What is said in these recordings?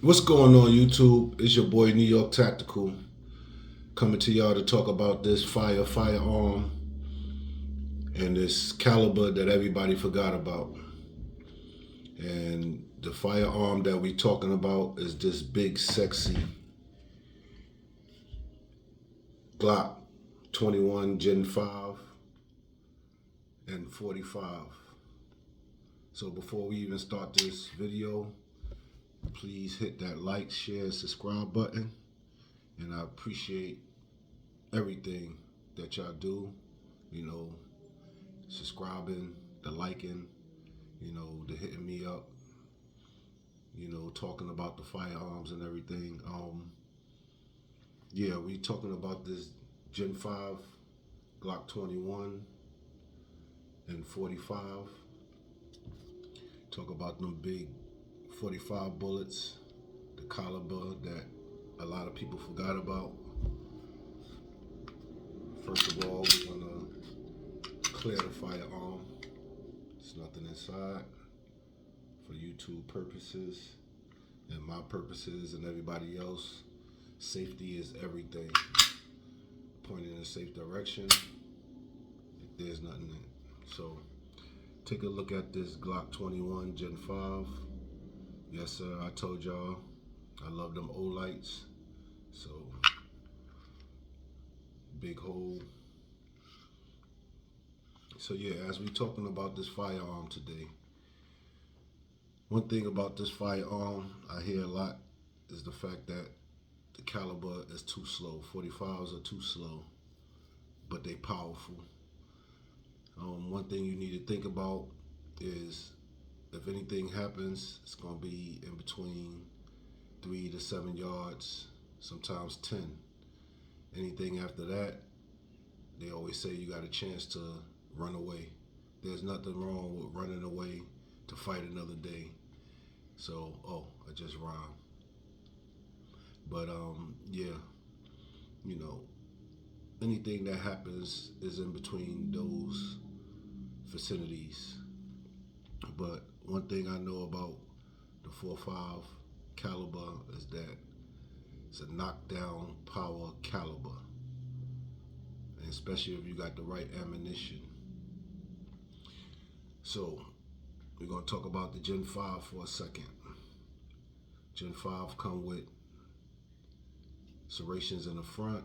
What's going on, YouTube? It's your boy New York Tactical coming to y'all to talk about this firearm and this caliber that everybody forgot about. And the firearm that we talking about is this big, sexy glock 21 gen 5 and 45. So before we even start this video, please hit that like, share, subscribe button. And I appreciate everything that y'all do, you know, subscribing, the liking, the hitting me up, talking about the firearms and everything. Yeah, we talking about this Gen 5 Glock 21 and 45. Talk about them big 45 bullets, the caliber that a lot of people forgot about. First of all, we're gonna clear the firearm. There's nothing inside. For YouTube purposes and my purposes and everybody else, safety is everything. Pointing in a safe direction, there's nothing in it. So take a look at this Glock 21 Gen 5. Yes, sir, I told y'all I love them O-lights. So big hole. So yeah, as we talking about this firearm today, one thing about this firearm I hear a lot is the fact that the caliber is too slow. 45s are too slow, but they powerful. One thing you need to think about is if anything happens, it's going to be in between 3 to 7 yards, sometimes 10. Anything after that, they always say you got a chance to run away. There's nothing wrong with running away to fight another day. So, I just rhymed. But yeah, anything that happens is in between those vicinities. But one thing I know about the 45 caliber is that it's a knockdown power caliber, and especially if you got the right ammunition. So we're gonna talk about the Gen 5 for a second. Gen 5 come with serrations in the front,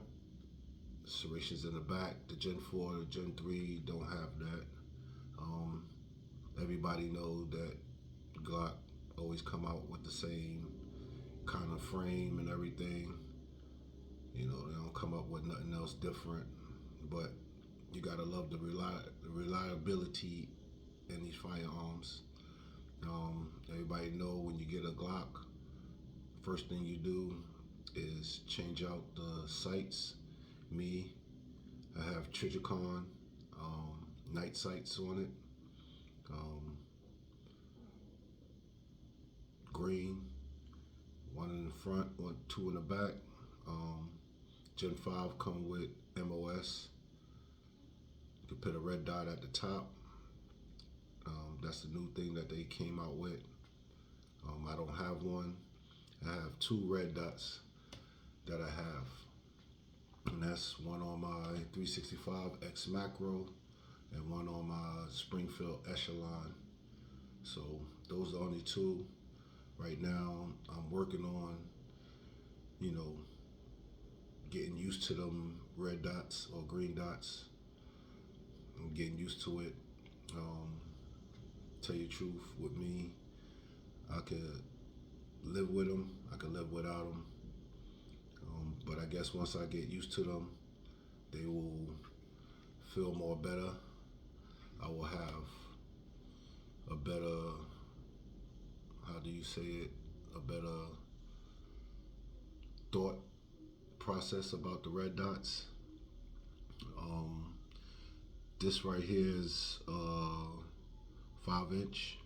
serrations in the back. The Gen 4, the Gen 3 don't have that. Everybody know that Glock always come out with the same kind of frame and everything. They don't come up with nothing else different. But you gotta love the reliability in these firearms. Everybody know when you get a Glock, first thing you do is change out the sights. Me, I have Trijicon night sights on it. Green, one in the front, two in the back. Gen 5 come with MOS. You can put a red dot at the top. That's the new thing that they came out with. I don't have one. I have two red dots that I have. And that's one on my 365 X Macro and one on my Springfield Echelon. So those are the only two. Right now, I'm working on, getting used to them red dots or green dots. I'm getting used to it. Tell you the truth, with me, I could live with them. I could live without them. But I guess once I get used to them, they will feel more better. I will have a better, how do you say it, a better thought process about the red dots. This right here is 5 inch,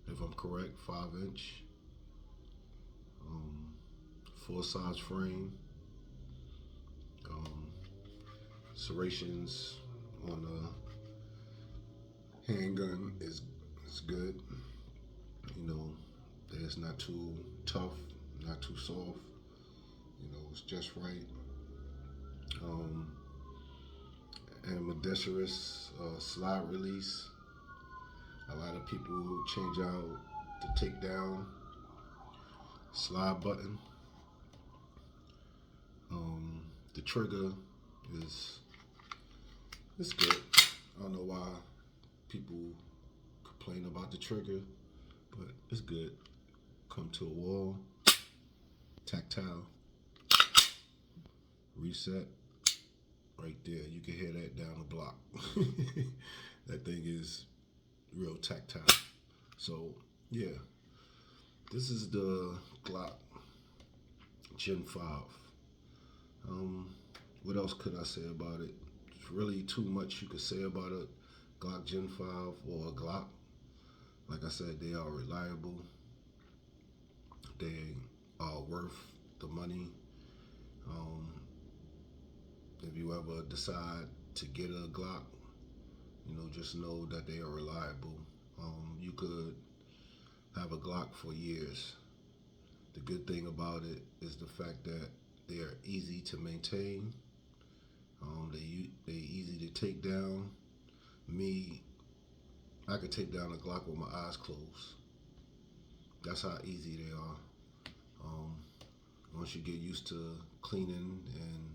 if I'm correct, 5 inch. Full size frame. Serrations on the handgun is good. It's not too tough, not too soft. It's just right. Um, Ambidextrous slide release. A lot of people change out the takedown slide button. The trigger is it's good. I don't know why people complain about the trigger, but it's good. Come to a wall, tactile, reset, right there. You can hear that down the block. That thing is real tactile. So yeah, this is the Glock Gen 5. What else could I say about it? There's really too much you could say about a Glock Gen 5 or a Glock. Like I said, they are reliable. They are worth the money. If you ever decide to get a Glock, just know that they are reliable. You could have a Glock for years. The good thing about it is the fact that they are easy to maintain. They easy to take down. Me, I could take down a Glock with my eyes closed. That's how easy they are. Once you get used to cleaning and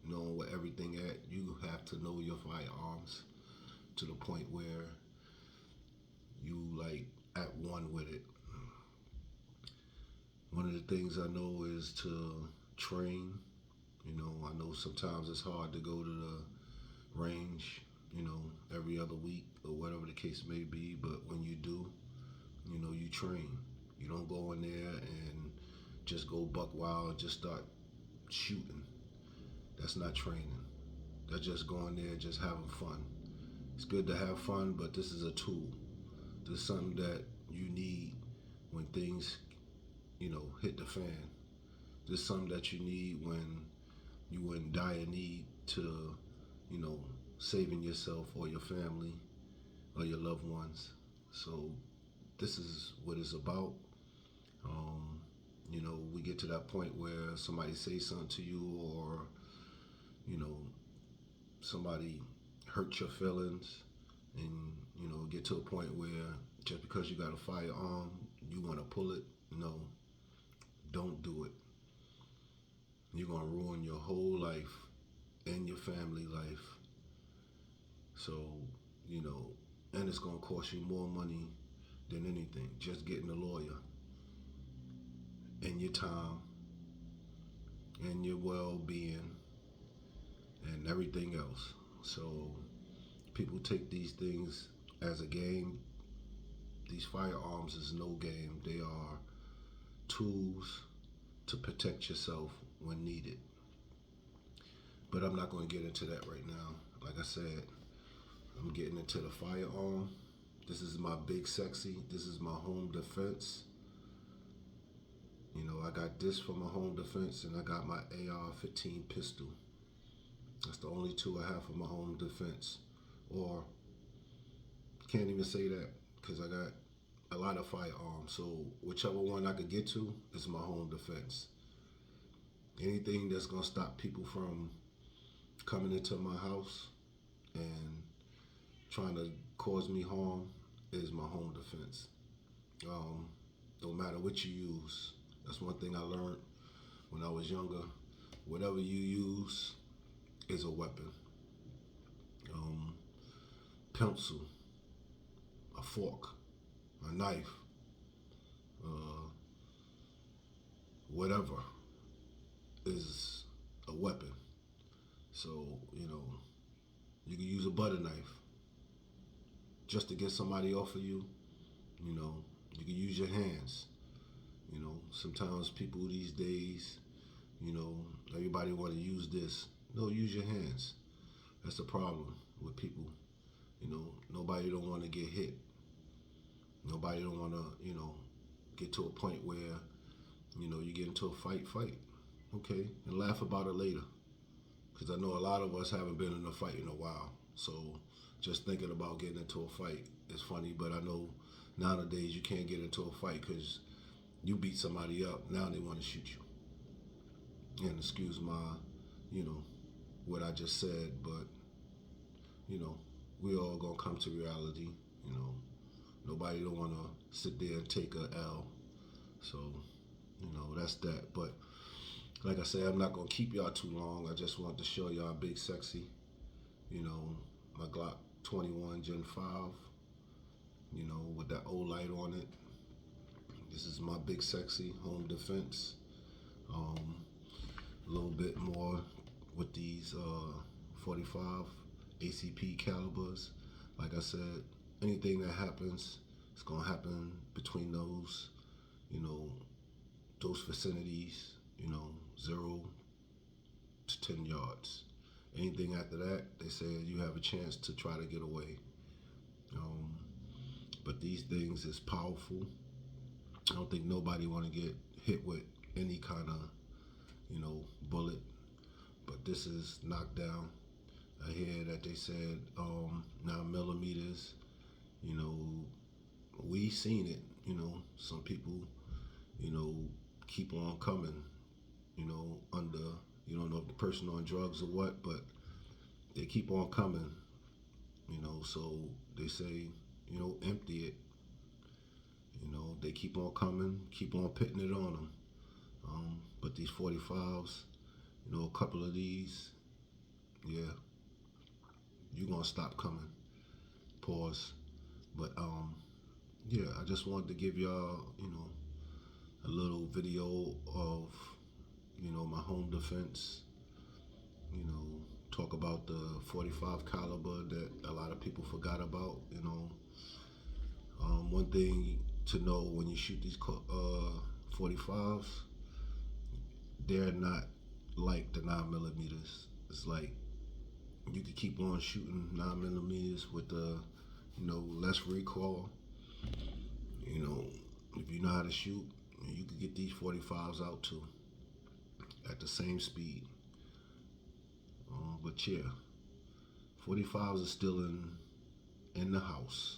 knowing where everything at, you have to know your firearms to the point where you like at one with it. One of the things I know is to train. I know sometimes it's hard to go to the range, every other week or whatever the case may be, but when you do, you train. You don't go in there and just go buck wild and just start shooting. That's not training. That's just going there and just having fun. It's good to have fun, but this is a tool. This is something that you need when things, hit the fan. This is something that you need when you in dire need to, saving yourself or your family or your loved ones. So this is what it's about. We get to that point where somebody says something to you, or somebody hurt your feelings, and get to a point where just because you got a firearm, you want to pull it. No, don't do it. You're gonna ruin your whole life and your family life. So and it's gonna cost you more money than anything. Just getting a lawyer, and your time, and your well-being, and everything else. So people take these things as a game. These firearms is no game. They are tools to protect yourself when needed. But I'm not going to get into that right now. Like I said, I'm getting into the firearm. This is my big sexy. This is my home defense. I got this for my home defense, and I got my AR-15 pistol. That's the only two I have for my home defense. Or can't even say that because I got a lot of firearms. So whichever one I could get to is my home defense. Anything that's gonna stop people from coming into my house and trying to cause me harm is my home defense. Don't matter what you use. That's one thing I learned when I was younger. Whatever you use is a weapon. Pencil, a fork, a knife, whatever is a weapon. So, you can use a butter knife just to get somebody off of you. You can use your hands. Sometimes people these days, everybody want to use this. No, use your hands. That's the problem with people. Nobody don't want to get hit. Nobody don't want to, get to a point where, you get into a fight. Okay, and laugh about it later. Because I know a lot of us haven't been in a fight in a while. So just thinking about getting into a fight is funny. But I know nowadays you can't get into a fight because You beat somebody up, now they want to shoot you. And excuse my, you know, what I just said, but you know, we all gonna come to reality. You know, nobody don't want to sit there and take a L. So, you know, that's that. But like I said, I'm not gonna keep y'all too long. I just wanted to show y'all Big Sexy. You know, my glock21 gen5. You know, with that old light on it. This is my Big Sexy home defense. Um, a little bit more with these 45 ACP calibers. Like I said, anything that happens, it's gonna happen between those, you know, those vicinities, you know, 0 to 10 yards. Anything after that, they say you have a chance to try to get away. Um, but these things is powerful. I don't think nobody want to get hit with any kind of, you know, bullet. But this is knockdown. I hear that they said 9 millimeters. You know, we seen it. You know, some people, you know, keep on coming. You know, under, you don't know if the person on drugs or what, but they keep on coming. You know, so they say, you know, empty it. You know, they keep on coming, keep on pitting it on them. But these 45s, you know, a couple of these, yeah, you're gonna stop coming. Pause. But yeah, I just wanted to give y'all, you know, a little video of, you know, my home defense. You know, talk about the 45 caliber that a lot of people forgot about. You know, one thing to know when you shoot these 45s, they're not like the 9 millimeters. It's like you could keep on shooting 9 millimeters with the, you know, less recoil. You know, if you know how to shoot, you could get these 45s out too at the same speed. But yeah, 45s are still in the house,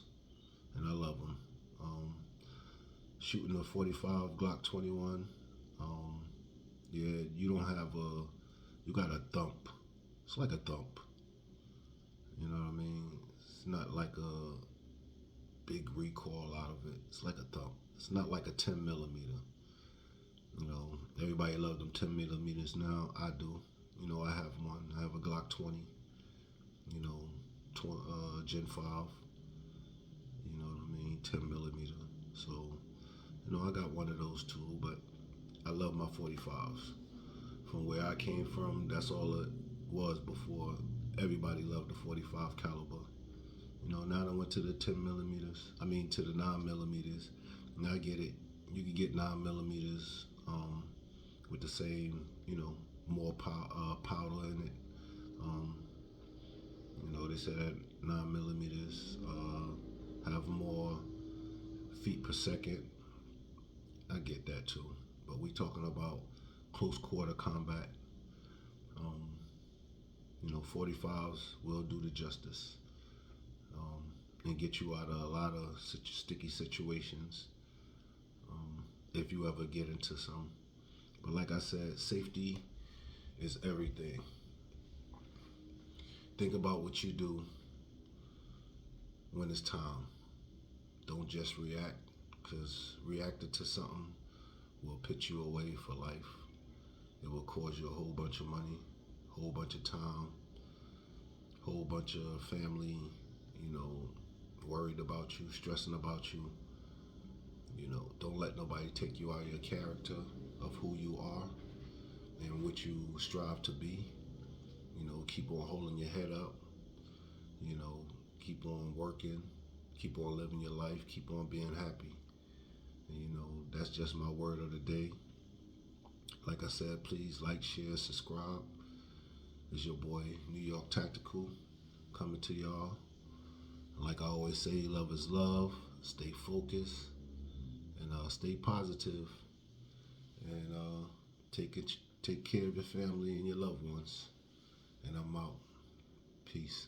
and I love them. Shooting a 45 glock21, yeah, you don't have a, you got a thump. It's like a thump. You know what I mean? It's not like a big recoil out of it. It's like a thump. It's not like a 10 millimeter. You know, everybody love them 10 millimeters now. I do. You know, I have one. I have a Glock 20. You know, Gen 5. You know what I mean? 10 millimeter. So, you know, I got one of those too. But I love my 45s. From where I came from, that's all it was before. Everybody loved the 45 caliber. You know, now I went to the 10 millimeters. I mean, to the 9 millimeters. Now I get it. You can get 9 millimeters with the same, you know, more powder in it. You know, they said that 9 millimeters have more feet per second. I get that too. But we talking about close quarter combat. Um, you know, 45s will do the justice and get you out of a lot of sticky situations if you ever get into some. But like I said, safety is everything. Think about what you do when it's time. Don't just react, because reacting to something will put you away for life. It will cause you a whole bunch of money, whole bunch of time, whole bunch of family, you know, worried about you, stressing about you. You know, don't let nobody take you out of your character of who you are and what you strive to be. You know, keep on holding your head up. You know, keep on working, keep on living your life, keep on being happy. And, you know, that's just my word of the day. Like I said, please like, share, subscribe. It's your boy, New York Tactical, coming to y'all. Like I always say, love is love. Stay focused and stay positive. And take care of your family and your loved ones. And I'm out. Peace.